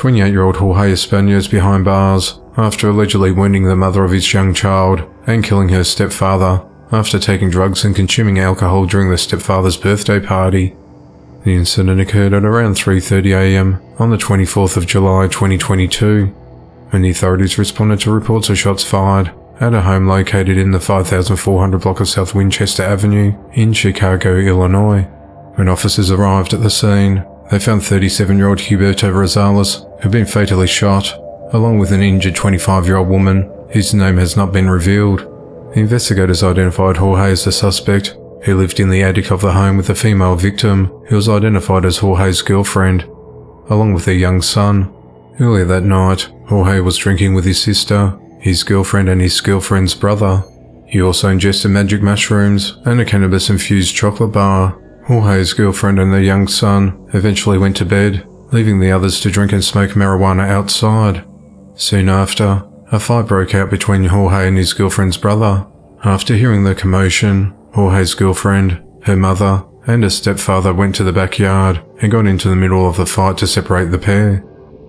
28-year-old Jorge España is behind bars after allegedly wounding the mother of his young child and killing her stepfather after taking drugs and consuming alcohol during the stepfather's birthday party. The incident occurred at around 3:30 a.m. on the 24th of July 2022, when the authorities responded to reports of shots fired at a home located in the 5400 block of South Winchester Avenue in Chicago, Illinois. When officers arrived at the scene, they found 37-year-old Huberto Rosales, who had been fatally shot, along with an injured 25-year-old woman whose name has not been revealed. The investigators identified Jorge as the suspect, who lived in the attic of the home with the female victim, who was identified as Jorge's girlfriend, along with their young son. Earlier that night, Jorge was drinking with his sister, his girlfriend and his girlfriend's brother. He also ingested magic mushrooms and a cannabis-infused chocolate bar. Jorge's girlfriend and their young son eventually went to bed, leaving the others to drink and smoke marijuana outside. Soon after, a fight broke out between Jorge and his girlfriend's brother. After hearing the commotion, Jorge's girlfriend, her mother, and her stepfather went to the backyard and got into the middle of the fight to separate the pair.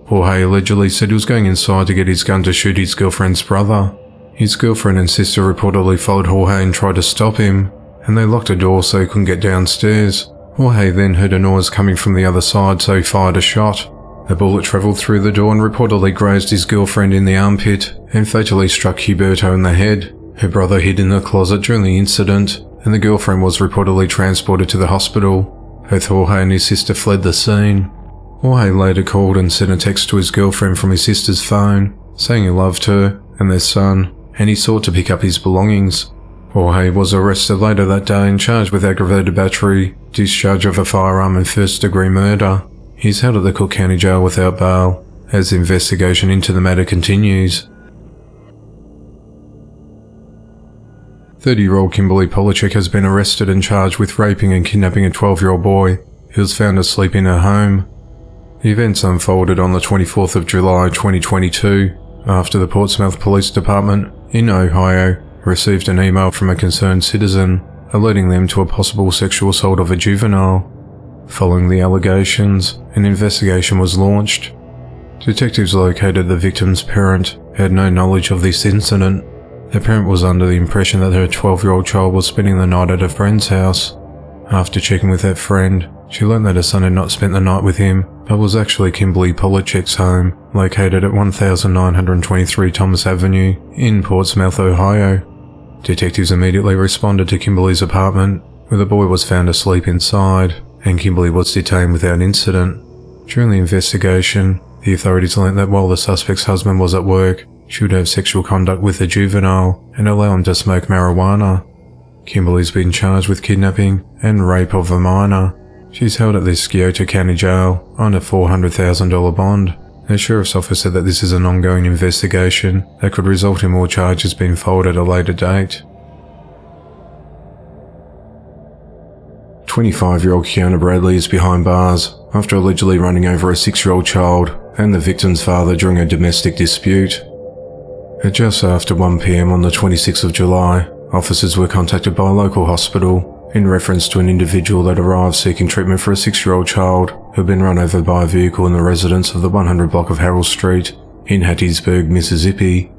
Jorge allegedly said he was going inside to get his gun to shoot his girlfriend's brother. His girlfriend and sister reportedly followed Jorge and tried to stop him, and they locked a door so he couldn't get downstairs. Jorge then heard a noise coming from the other side, so he fired a shot. The bullet travelled through the door and reportedly grazed his girlfriend in the armpit and fatally struck Huberto in the head. Her brother hid in the closet during the incident, and the girlfriend was reportedly transported to the hospital. Both Jorge and his sister fled the scene. Jorge later called and sent a text to his girlfriend from his sister's phone, saying he loved her and their son, and he sought to pick up his belongings. Jorge was arrested later that day and charged with aggravated battery, discharge of a firearm and first-degree murder. He's held at the Cook County Jail without bail, as the investigation into the matter continues. 30-year-old Kimberly Polachek has been arrested and charged with raping and kidnapping a 12-year-old boy who was found asleep in her home. The events unfolded on the 24th of July 2022 after the Portsmouth Police Department in Ohio received an email from a concerned citizen alerting them to a possible sexual assault of a juvenile. Following the allegations, an investigation was launched. Detectives located the victim's parent, who had no knowledge of this incident. The parent was under the impression that her 12-year-old child was spending the night at a friend's house. After checking with that friend, she learned that her son had not spent the night with him, but was actually Kimberly Polachek's home, located at 1923 Thomas Avenue in Portsmouth, Ohio. Detectives immediately responded to Kimberly's apartment, where the boy was found asleep inside, and Kimberly was detained without incident. During the investigation, the authorities learned that while the suspect's husband was at work, she would have sexual conduct with the juvenile and allow him to smoke marijuana. Kimberly's been charged with kidnapping and rape of a minor. She's held at the Scioto County Jail on a $400,000 bond. The sheriff's office said that this is an ongoing investigation that could result in more charges being filed at a later date. 25-year-old Kiana Bradley is behind bars after allegedly running over a 6-year-old child and the victim's father during a domestic dispute. At just after 1 p.m. on the 26th of July, officers were contacted by a local hospital in reference to an individual that arrived seeking treatment for a 6-year-old child who had been run over by a vehicle in the residence of the 100 block of Harold Street in Hattiesburg, Mississippi.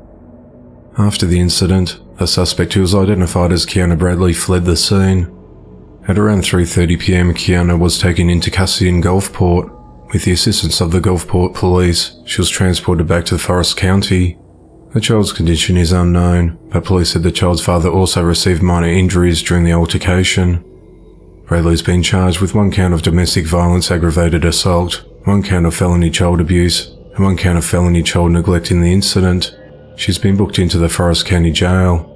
After the incident, a suspect who was identified as Kiana Bradley fled the scene. At around 3:30 p.m, Kiana was taken into custody in Gulfport. With the assistance of the Gulfport police, she was transported back to Forest County. The child's condition is unknown, but police said the child's father also received minor injuries during the altercation. Bradley's been charged with 1 count of domestic violence aggravated assault, 1 count of felony child abuse, and 1 count of felony child neglect in the incident. She's been booked into the Forest County Jail.